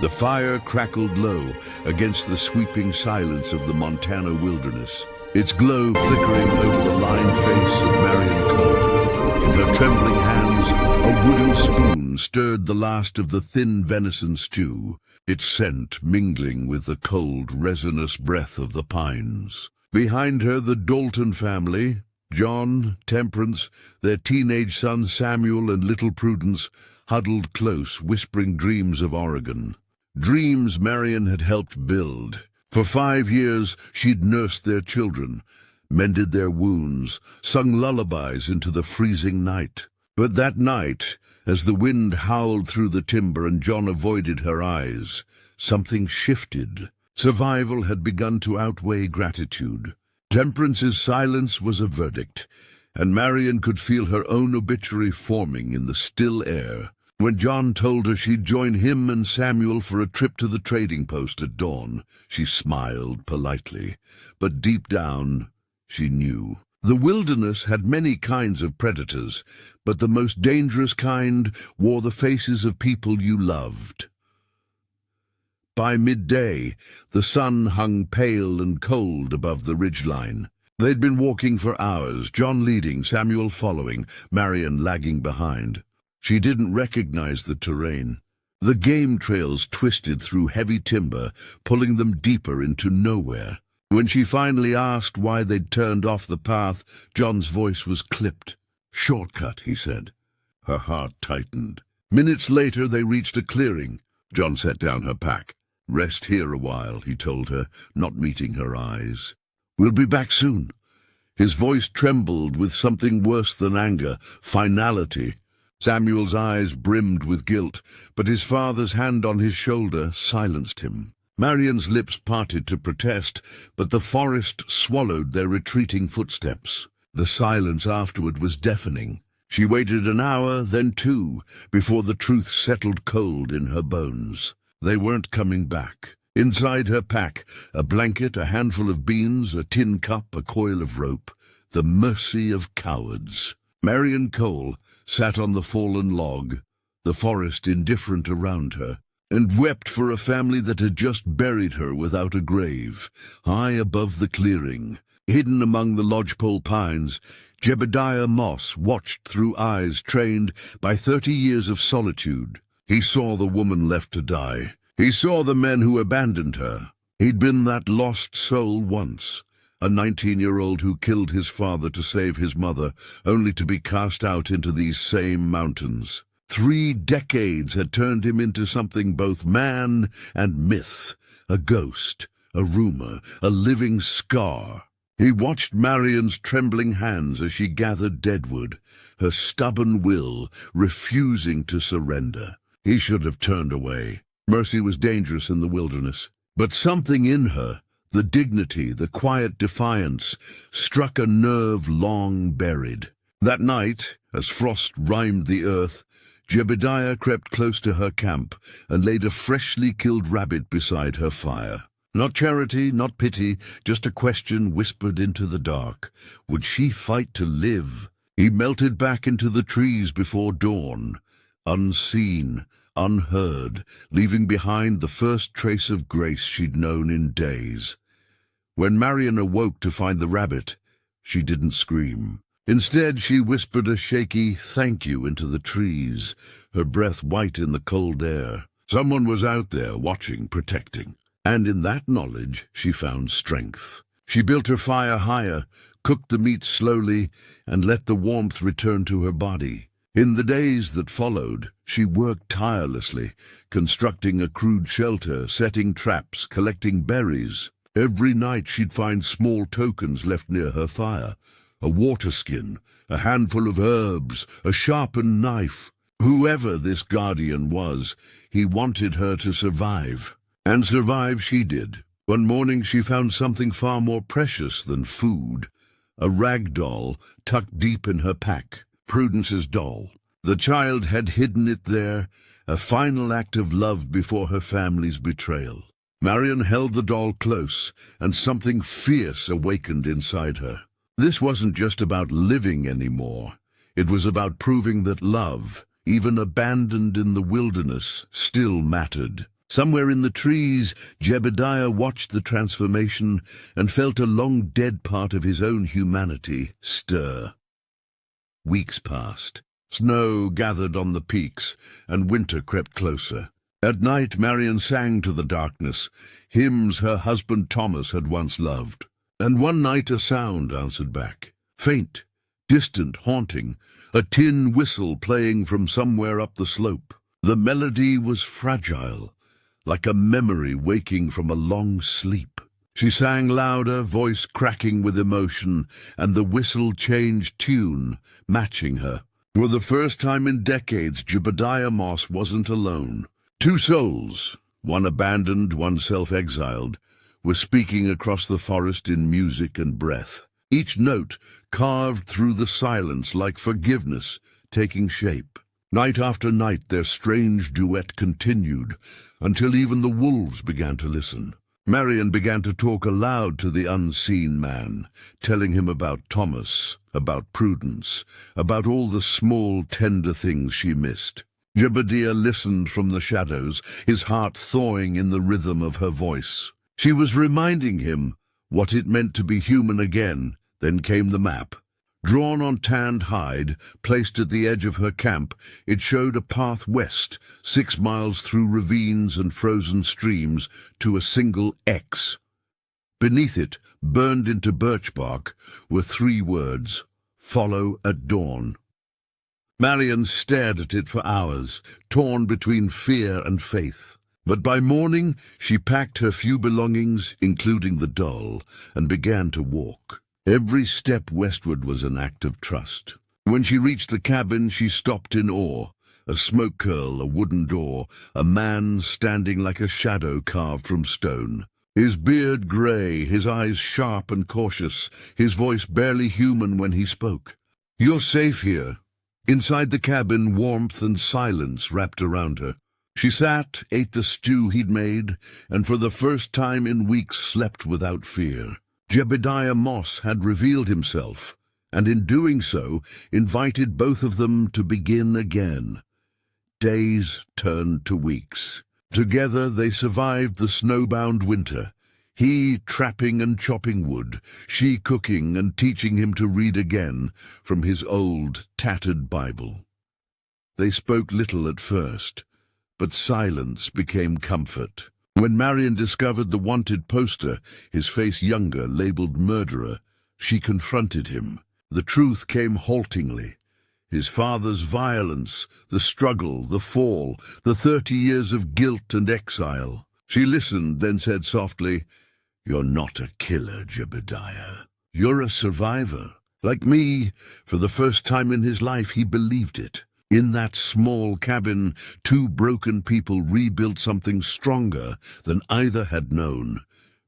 The fire crackled low against the sweeping silence of the Montana wilderness, its glow flickering over the lined face of Marian Cole. In her trembling hands, a wooden spoon stirred the last of the thin venison stew, its scent mingling with the cold, resinous breath of the pines. Behind her, the Dalton family, John, Temperance, their teenage son Samuel, and little Prudence, huddled close, whispering dreams of Oregon. Dreams Marian had helped build. For 5 years she'd nursed their children, mended their wounds, sung lullabies into the freezing night. But that night, as the wind howled through the timber and John avoided her eyes, something shifted. Survival had begun to outweigh gratitude. Temperance's silence was a verdict, and Marian could feel her own obituary forming in the still air. When John told her she'd join him and Samuel for a trip to the trading post at dawn, she smiled politely, but deep down she knew. The wilderness had many kinds of predators, but the most dangerous kind wore the faces of people you loved. By midday, the sun hung pale and cold above the ridgeline. They'd been walking for hours, John leading, Samuel following, Marian lagging behind. She didn't recognize the terrain. The game trails twisted through heavy timber, pulling them deeper into nowhere. When she finally asked why they'd turned off the path, John's voice was clipped. "Shortcut," he said. Her heart tightened. Minutes later, they reached a clearing. John set down her pack. "Rest here a while," he told her, not meeting her eyes. "We'll be back soon." His voice trembled with something worse than anger, finality. Samuel's eyes brimmed with guilt, but his father's hand on his shoulder silenced him. Marian's lips parted to protest, but the forest swallowed their retreating footsteps. The silence afterward was deafening. She waited an hour, then 2, before the truth settled cold in her bones. They weren't coming back. Inside her pack, a blanket, a handful of beans, a tin cup, a coil of rope. The mercy of cowards. Marian Cole sat on the fallen log, the forest indifferent around her, and wept for a family that had just buried her without a grave. High above the clearing, hidden among the lodgepole pines, Jebidiah Moss watched through eyes trained by 30 years of solitude. He saw the woman left to die. He saw the men who abandoned her. He'd been that lost soul once, a 19-year-old who killed his father to save his mother, only to be cast out into these same mountains. 3 decades had turned him into something both man and myth, a ghost, a rumor, a living scar. He watched Marian's trembling hands as she gathered deadwood, her stubborn will refusing to surrender. He should have turned away. Mercy was dangerous in the wilderness. But something in her, the dignity, the quiet defiance, struck a nerve long buried. That night, as frost rimed the earth, Jebidiah crept close to her camp and laid a freshly killed rabbit beside her fire. Not charity, not pity, just a question whispered into the dark. Would she fight to live? He melted back into the trees before dawn, unseen, unheard, leaving behind the first trace of grace she'd known in days. When Marian awoke to find the rabbit, she didn't scream. Instead, she whispered a shaky thank you into the trees, her breath white in the cold air. Someone was out there, watching, protecting. And in that knowledge, she found strength. She built her fire higher, cooked the meat slowly, and let the warmth return to her body. In the days that followed, she worked tirelessly, constructing a crude shelter, setting traps, collecting berries. Every night she'd find small tokens left near her fire. A water skin, a handful of herbs, a sharpened knife. Whoever this guardian was, he wanted her to survive. And survive she did. One morning she found something far more precious than food. A rag doll tucked deep in her pack. Prudence's doll. The child had hidden it there, a final act of love before her family's betrayal. Marian held the doll close, and something fierce awakened inside her. This wasn't just about living anymore. It was about proving that love, even abandoned in the wilderness, still mattered. Somewhere in the trees, Jebidiah watched the transformation and felt a long-dead part of his own humanity stir. Weeks passed. Snow gathered on the peaks, and winter crept closer. At night, Marian sang to the darkness, hymns her husband Thomas had once loved. And one night a sound answered back, faint, distant, haunting, a tin whistle playing from somewhere up the slope. The melody was fragile, like a memory waking from a long sleep. She sang louder, voice cracking with emotion, and the whistle changed tune, matching her. For the first time in decades, Jebidiah Moss wasn't alone. Two souls, one abandoned, one self-exiled, were speaking across the forest in music and breath, each note carved through the silence like forgiveness taking shape. Night after night their strange duet continued, until even the wolves began to listen. Marian began to talk aloud to the unseen man, telling him about Thomas, about Prudence, about all the small, tender things she missed. Jebidiah listened from the shadows, his heart thawing in the rhythm of her voice. She was reminding him what it meant to be human again. Then came the map. Drawn on tanned hide, placed at the edge of her camp, it showed a path west, 6 miles through ravines and frozen streams, to a single X. Beneath it, burned into birch bark, were 3 words, "Follow at dawn." Marian stared at it for hours, torn between fear and faith. But by morning she packed her few belongings, including the doll, and began to walk. Every step westward was an act of trust. When she reached the cabin, she stopped in awe. A smoke curl, a wooden door, a man standing like a shadow carved from stone. His beard grey, his eyes sharp and cautious, his voice barely human when he spoke. "You're safe here." Inside the cabin, warmth and silence wrapped around her. She sat, ate the stew he'd made, and for the first time in weeks slept without fear. Jebidiah Moss had revealed himself, and in doing so, invited both of them to begin again. Days turned to weeks. Together they survived the snowbound winter, he trapping and chopping wood, she cooking and teaching him to read again from his old, tattered Bible. They spoke little at first, but silence became comfort. When Marian discovered the wanted poster, his face younger, labeled murderer, she confronted him. The truth came haltingly. His father's violence, the struggle, the fall, the 30 years of guilt and exile. She listened, then said softly, "You're not a killer, Jebidiah. You're a survivor. Like me, for the first time in his life, he believed it. In that small cabin, 2 broken people rebuilt something stronger than either had known: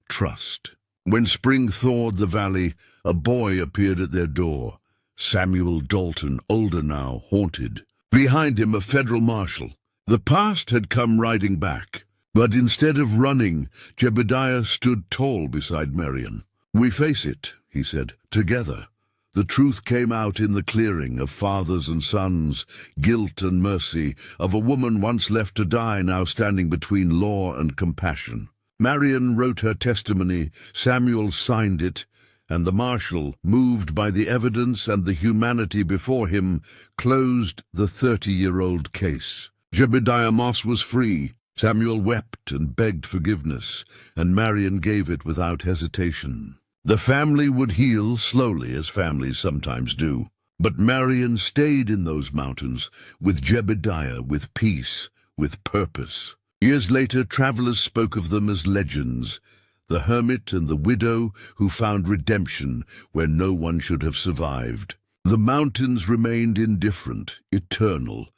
trust." When spring thawed the valley, a boy appeared at their door. Samuel Dalton, older now, haunted. Behind him, a federal marshal. The past had come riding back. But instead of running, Jebidiah stood tall beside Marian. "We face it," he said, "together." The truth came out in the clearing of fathers and sons, guilt and mercy, of a woman once left to die, now standing between law and compassion. Marian wrote her testimony, Samuel signed it, and the marshal, moved by the evidence and the humanity before him, closed the 30-year-old case. Jebidiah Moss was free. Samuel wept and begged forgiveness, and Marian gave it without hesitation. The family would heal slowly, as families sometimes do. But Marian stayed in those mountains, with Jebidiah, with peace, with purpose. Years later, travelers spoke of them as legends, the hermit and the widow who found redemption where no one should have survived. The mountains remained indifferent, eternal,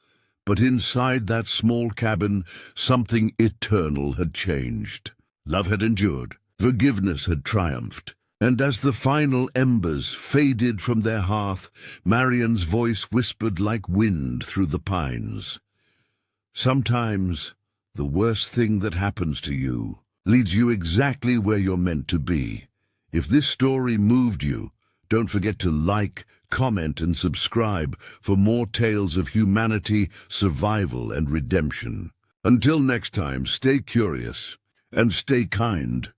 but inside that small cabin, something eternal had changed. Love had endured, forgiveness had triumphed. And as the final embers faded from their hearth, Marian's voice whispered like wind through the pines. "Sometimes the worst thing that happens to you leads you exactly where you're meant to be. If this story moved you, don't forget to like, comment, and subscribe for more tales of humanity, survival, and redemption. Until next time, stay curious and stay kind.